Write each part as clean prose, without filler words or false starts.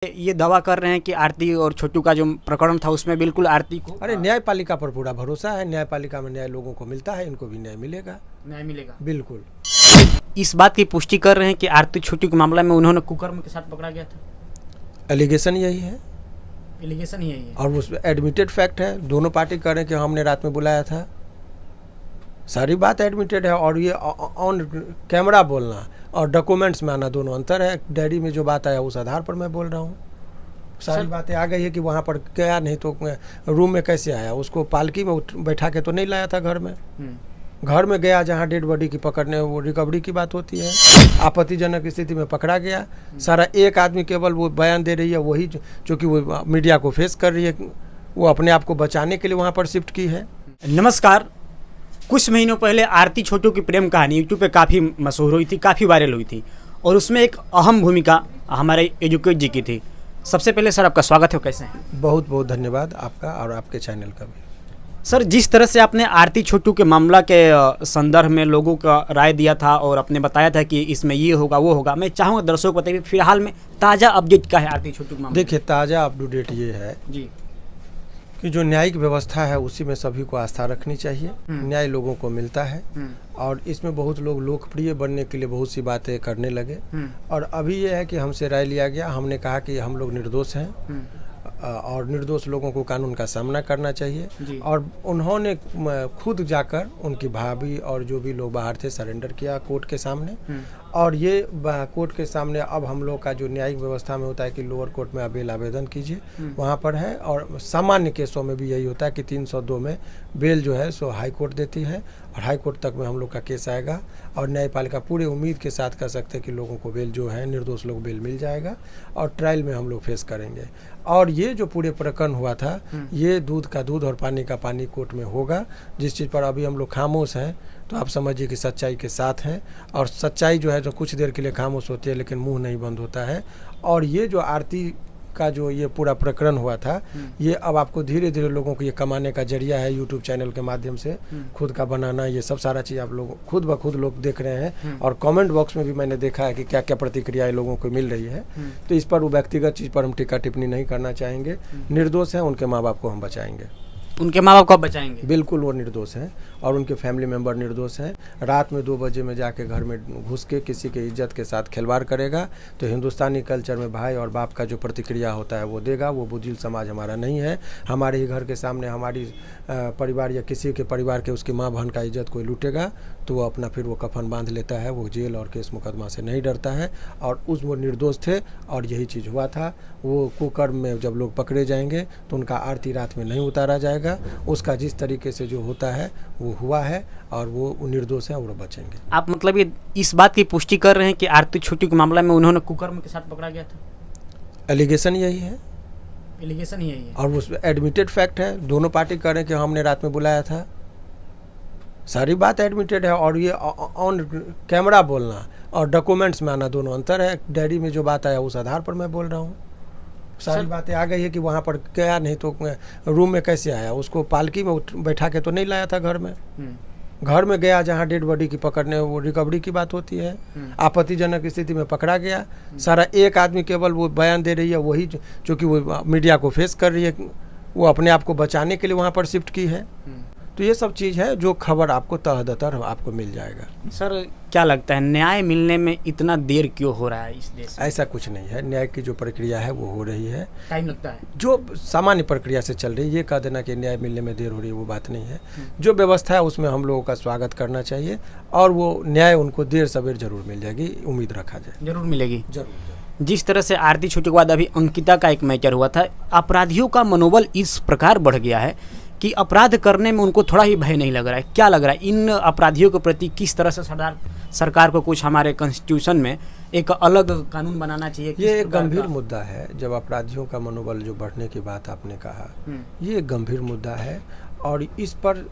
ये दावा कर रहे हैं कि आरती और छोटू का जो प्रकरण था उसमें बिल्कुल आरती को अरे न्यायपालिका पर पूरा भरोसा है। न्यायपालिका में न्याय लोगों को मिलता है, इनको भी न्याय मिलेगा। न्याय मिलेगा बिल्कुल। इस बात की पुष्टि कर रहे हैं कि आरती छोटू के मामला में उन्होंने कुकर्म के साथ पकड़ा गया था। एलिगेशन यही है, एलिगेशन ही है और उसमें एडमिटेड फैक्ट है। दोनों पार्टी कह रहे हैं कि हमने रात में बुलाया था, सारी बात एडमिटेड है। और ये ऑन कैमरा बोलना और डॉक्यूमेंट्स में आना दोनों अंतर है। डायरी में जो बात आया उस आधार पर मैं बोल रहा हूँ। सारी बातें आ गई है कि वहाँ पर गया नहीं तो रूम में कैसे आया, उसको पालकी में बैठा के तो नहीं लाया था घर में। घर में गया जहाँ डेड बॉडी की पकड़ने, वो रिकवरी की बात होती है। आपत्तिजनक स्थिति में पकड़ा गया। सारा एक आदमी केवल वो बयान दे रही है, वही चूँकि वो मीडिया को फेस कर रही है, वो अपने आप को बचाने के लिए वहाँ पर शिफ्ट की है। नमस्कार। कुछ महीनों पहले आरती छोटू की प्रेम कहानी यूट्यूब पे काफ़ी मशहूर हुई थी, काफ़ी वायरल हुई थी और उसमें एक अहम भूमिका हमारे एजुकेट जी की थी। सबसे पहले सर आपका स्वागत है, कैसे हैं? बहुत बहुत धन्यवाद आपका और आपके चैनल का भी। सर, जिस तरह से आपने आरती छोटू के मामला के संदर्भ में लोगों का राय दिया था और आपने बताया था कि इसमें ये होगा वो होगा, मैं चाहूँगा दर्शकों को बताइए फिलहाल में ताज़ा अपडेट क्या है आरती छोटू के मामले? देखिए, ताज़ा अपडेट ये है जी कि जो न्यायिक व्यवस्था है उसी में सभी को आस्था रखनी चाहिए। न्याय लोगों को मिलता है और इसमें बहुत लोग लोकप्रिय बनने के लिए बहुत सी बातें करने लगे। और अभी ये है कि हमसे राय लिया गया, हमने कहा कि हम लोग निर्दोष हैं और निर्दोष लोगों को कानून का सामना करना चाहिए। और उन्होंने खुद जाकर उनकी भाभी और जो भी लोग बाहर थे सरेंडर किया कोर्ट के सामने। और ये कोर्ट के सामने अब हम लोग का जो न्यायिक व्यवस्था में होता है कि लोअर कोर्ट में बेल आवेदन कीजिए, वहाँ पर है। और सामान्य केसों में भी यही होता है कि 302 में बेल जो है सो हाई कोर्ट देती है और हाई कोर्ट तक में हम लोग का केस आएगा। और न्यायपालिका पूरे उम्मीद के साथ कह सकते हैं कि लोगों को बेल जो है, निर्दोष लोग बेल मिल जाएगा और ट्रायल में हम लोग फेस करेंगे। और ये जो पूरे प्रकरण हुआ था, ये दूध का दूध और पानी का पानी कोर्ट में होगा। जिस चीज़ पर अभी हम लोग खामोश हैं तो आप समझिए कि सच्चाई के साथ हैं। और सच्चाई जो है जो कुछ देर के लिए खामोश होती है लेकिन मुंह नहीं बंद होता है। और ये जो आरती का जो ये पूरा प्रकरण हुआ था, ये अब आपको धीरे धीरे लोगों को ये कमाने का जरिया है। यूट्यूब चैनल के माध्यम से खुद का बनाना, ये सब सारा चीज़ आप लोग खुद ब खुद लोग देख रहे हैं। और कमेंट बॉक्स में भी मैंने देखा है कि क्या क्या प्रतिक्रियाएं लोगों को मिल रही है। तो इस पर वो व्यक्तिगत चीज़ पर हम टीका टिप्पणी नहीं करना चाहेंगे। निर्दोष हैं, उनके माँ बाप को हम बचाएंगे। उनके माँ बाप को आप बचाएंगे? बिल्कुल, वो निर्दोष हैं और उनके फैमिली मेंबर निर्दोष हैं। रात में 2 बजे में जाके घर में घुस के किसी के इज्जत के साथ खिलवाड़ करेगा तो हिंदुस्तानी कल्चर में भाई और बाप का जो प्रतिक्रिया होता है वो देगा। वो बुजुर्ग समाज हमारा नहीं है। हमारे ही घर के सामने हमारी परिवार या किसी के परिवार के उसकी माँ बहन का इज्जत कोई लूटेगा तो वो अपना फिर वो कफन बांध लेता है। वो जेल और केस मुकदमा से नहीं डरता है। और वो निर्दोष थे और यही चीज़ हुआ था। वो कुकर्म में जब लोग पकड़े जाएंगे तो उनका आरती रात में नहीं उतारा जाएगा। उसका जिस तरीके से जो होता है वो हुआ है और वो निर्दोष है और वो बचेंगे। आप मतलब ये इस बात की पुष्टि कर रहे हैं कि आरती छोटू के मामला में उन्होंने कुकर्म के साथ पकड़ा गया था? एलिगेशन यही है, एलिगेशन ही है और उसमें एडमिटेड फैक्ट है। दोनों पार्टी कह रहे हैं कि हमने रात में बुलाया था, सारी बात एडमिटेड है। और ये ऑन कैमरा बोलना और डॉक्यूमेंट्स में आना दोनों अंतर है। डायरी में जो बात आया उस आधार पर मैं बोल रहा हूँ। सारी बातें आ गई है कि वहाँ पर गया नहीं तो रूम में कैसे आया, उसको पालकी में बैठा के तो नहीं लाया था घर में। घर में गया जहाँ डेड बॉडी की पकड़ने, वो रिकवरी की बात होती है। आपत्तिजनक स्थिति में पकड़ा गया। सारा एक आदमी केवल वो बयान दे रही है, वही चूँकि वो मीडिया को फेस कर रही है, वो अपने आप को बचाने के लिए वहाँ पर शिफ्ट की है। तो ये सब चीज़ है जो खबर आपको तहदतर आपको मिल जाएगा। सर, क्या लगता है न्याय मिलने में इतना देर क्यों हो रहा है इस देश में? ऐसा कुछ नहीं है। न्याय की जो प्रक्रिया है वो हो रही है। टाइम लगता है जो सामान्य प्रक्रिया से चल रही है। ये कह देना कि न्याय मिलने में देर हो रही है वो बात नहीं है। जो व्यवस्था है उसमें हम लोगों का स्वागत करना चाहिए और वो न्याय उनको देर सवेर जरूर मिल जाएगी, उम्मीद रखा जाए। जरूर मिलेगी। जरूर। जिस तरह से आरती छोटू के बाद अभी अंकिता का एक मैटर हुआ था, अपराधियों का मनोबल इस प्रकार बढ़ गया है कि अपराध करने में उनको थोड़ा ही भय नहीं लग रहा है। क्या लग रहा है इन अपराधियों के प्रति किस तरह से सरकार को कुछ हमारे कॉन्स्टिट्यूशन में एक अलग कानून बनाना चाहिए? ये एक गंभीर मुद्दा है। जब अपराधियों का मनोबल जो बढ़ने की बात आपने कहा, ये एक गंभीर मुद्दा है और इस पर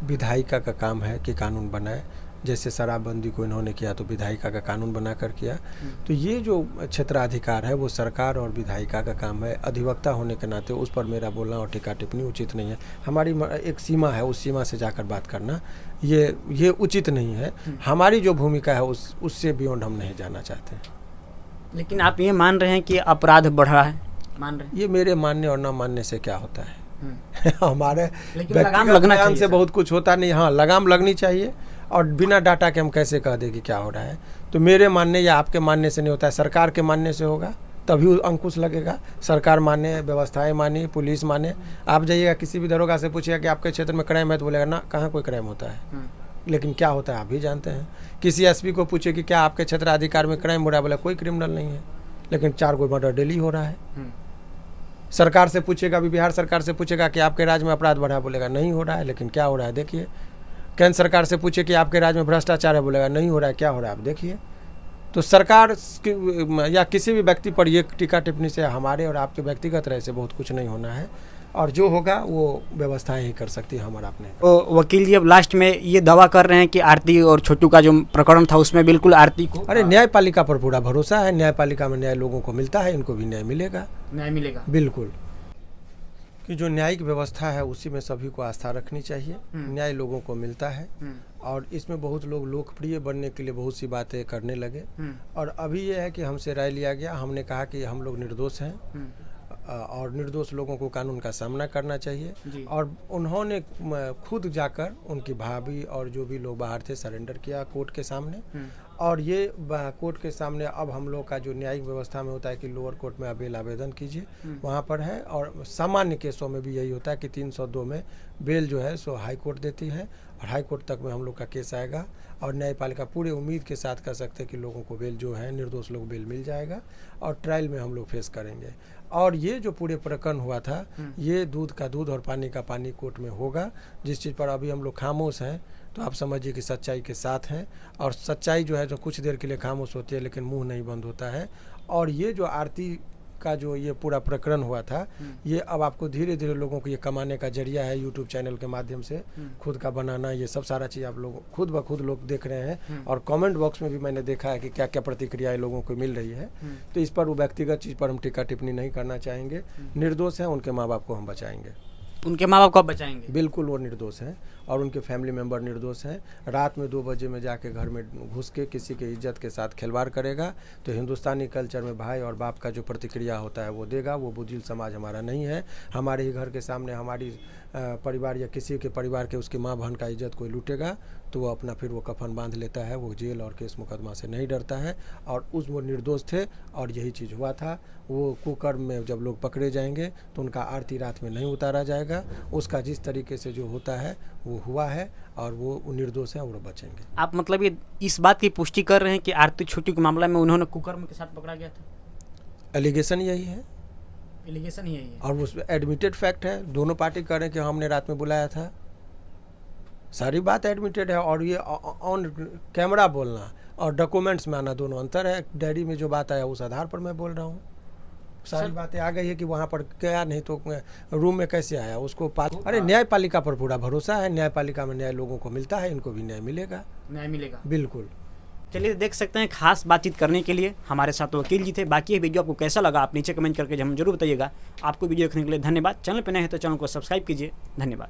विधायिका का काम है कि कानून बनाए। जैसे शराबबंदी को इन्होंने किया तो विधायिका का कानून बनाकर किया। तो ये जो क्षेत्राधिकार है वो सरकार और विधायिका का काम है। अधिवक्ता होने के नाते उस पर मेरा बोलना और टीका टिप्पणी उचित नहीं है। हमारी एक सीमा है, उस सीमा से जाकर बात करना ये उचित नहीं है। हमारी जो भूमिका है उससे बियॉन्ड हम नहीं जाना चाहते। लेकिन आप ये मान रहे हैं कि अपराध बढ़ रहा है, मान रहे हैं? ये मेरे मानने और ना मानने से क्या होता है। हम्म। हमारे लेकिन लगाम व्यक्तिगत लगना बयान चाहिए से सर। बहुत कुछ होता नहीं। हाँ, लगाम लगनी चाहिए, और बिना डाटा के हम कैसे कह दें कि क्या हो रहा है। तो मेरे मानने या आपके मानने से नहीं होता है, सरकार के मानने से होगा, तभी अंकुश लगेगा। सरकार माने, व्यवस्थाएं माने, पुलिस माने। आप जाइएगा किसी भी दरोगा से पूछिएगा कि आपके क्षेत्र में क्राइम है, तो बोलेगा ना, कहाँ कोई क्राइम होता है। लेकिन क्या होता है आप भी जानते हैं। किसी एसपी को पूछे कि क्या आपके क्षेत्राधिकार में क्राइम हो रहा है, बोला कोई क्रिमिनल नहीं है, लेकिन 4 कोई मर्डर डेली हो रहा है। सरकार से पूछेगा, अभी बिहार सरकार से पूछेगा कि आपके राज्य में अपराध बढ़ा, बोलेगा नहीं हो रहा है, लेकिन क्या हो रहा है देखिए। केंद्र सरकार से पूछे कि आपके राज्य में भ्रष्टाचार है, बोलेगा नहीं हो रहा है, क्या हो रहा है आप देखिए। तो सरकार या किसी भी व्यक्ति पर ये टीका टिप्पणी से हमारे और आपके व्यक्तिगत राय से बहुत कुछ नहीं होना है, और जो होगा वो व्यवस्थाएं ही कर सकती है, हमारा अपने। तो वकील जी अब लास्ट में ये दावा कर रहे हैं कि आरती और छोटू का जो प्रकरण था उसमें बिल्कुल आरती को अरे न्यायपालिका पर पूरा भरोसा है। न्यायपालिका में न्याय लोगों को मिलता है, इनको भी न्याय मिलेगा, न्याय मिलेगा। बिल्कुल। कि जो न्यायिक व्यवस्था है उसी में सभी को आस्था रखनी चाहिए। न्याय लोगों को मिलता है, और इसमें बहुत लोग लोकप्रिय बनने के लिए बहुत सी बातें करने लगे। और अभी ये है कि हमसे राय लिया गया, हमने कहा कि हम लोग निर्दोष हैं, और निर्दोष लोगों को कानून का सामना करना चाहिए। और उन्होंने खुद जाकर उनकी भाभी और जो भी लोग बाहर थे सरेंडर किया कोर्ट के सामने। और ये कोर्ट के सामने अब हम लोग का जो न्यायिक व्यवस्था में होता है कि लोअर कोर्ट में बेल आवेदन कीजिए, वहाँ पर है। और सामान्य केसों में भी यही होता है कि 302 में बेल जो है सो हाई कोर्ट देती है, और हाई कोर्ट तक में हम लोग का केस आएगा। और न्यायपालिका पूरे उम्मीद के साथ कह सकते हैं कि लोगों को बेल जो है, निर्दोष लोग बेल मिल जाएगा, और ट्रायल में हम लोग फेस करेंगे। और ये जो पूरे प्रकरण हुआ था, ये दूध का दूध और पानी का पानी कोर्ट में होगा। जिस चीज़ पर अभी हम लोग खामोश हैं, तो आप समझिए कि सच्चाई के साथ हैं। और सच्चाई जो है जो कुछ देर के लिए खामोश होती है, लेकिन मुंह नहीं बंद होता है। और ये जो आरती का जो ये पूरा प्रकरण हुआ था, ये अब आपको धीरे धीरे लोगों को ये कमाने का जरिया है, यूट्यूब चैनल के माध्यम से खुद का बनाना, ये सब सारा चीज़ आप लोग खुद ब खुद लोग देख रहे हैं। और कमेंट बॉक्स में भी मैंने देखा है कि क्या क्या प्रतिक्रियाएं लोगों को मिल रही है। तो इस पर वो व्यक्तिगत चीज़ पर हम टीका टिप्पणी नहीं करना चाहेंगे। निर्दोष हैं, उनके माँ बाप को हम बचाएंगे। उनके माँ बाप को आप बचाएंगे? बिल्कुल, वो निर्दोष हैं, और उनके फैमिली मेंबर निर्दोष हैं। रात में 2 बजे में जाके घर में घुस के किसी के इज्जत के साथ खिलवाड़ करेगा, तो हिंदुस्तानी कल्चर में भाई और बाप का जो प्रतिक्रिया होता है वो देगा। वो बुद्धिल समाज हमारा नहीं है। हमारे ही घर के सामने हमारी परिवार या किसी के परिवार के उसकी माँ बहन का इज्जत कोई लूटेगा, तो वो अपना फिर वो कफन बांध लेता है। वो जेल और केस मुकदमा से नहीं डरता है, और वो निर्दोष थे। और यही चीज़ हुआ था। वो कुकर्म में जब लोग पकड़े जाएंगे तो उनका आरती रात में नहीं उतारा जाएगा। उसका जिस तरीके से जो होता है वो हुआ है, और वो निर्दोष हैं, वो बचेंगे। आप मतलब ये इस बात की पुष्टि कर रहे हैं कि आरती छोटू के मामला में उन्होंने कुकर्म के साथ पकड़ा गया था? एलिगेशन यही है, एलिगेशन ही है, और उस एडमिटेड फैक्ट है। दोनों पार्टी कह रहे हैं कि हमने रात में बुलाया था, सारी बात एडमिटेड है। और ये ऑन कैमरा बोलना और डॉक्यूमेंट्स में आना दोनों अंतर है। डायरी में जो बात आया उस आधार पर मैं बोल रहा हूँ। सारी बातें आ गई है कि वहाँ पर गया नहीं तो रूम में कैसे आया उसको अरे न्यायपालिका पर पूरा भरोसा है। न्यायपालिका में न्याय लोगों को मिलता है, इनको भी न्याय मिलेगा, न्याय मिलेगा, बिल्कुल। चलिए देख सकते हैं, खास बातचीत करने के लिए हमारे साथ वकील जी थे। बाकी ये वीडियो आपको कैसा लगा आप नीचे कमेंट करके हम जरूर बताइएगा। आपको वीडियो देखने के लिए धन्यवाद। चैनल पर नए हैं तो चैनल को सब्सक्राइब कीजिए। धन्यवाद।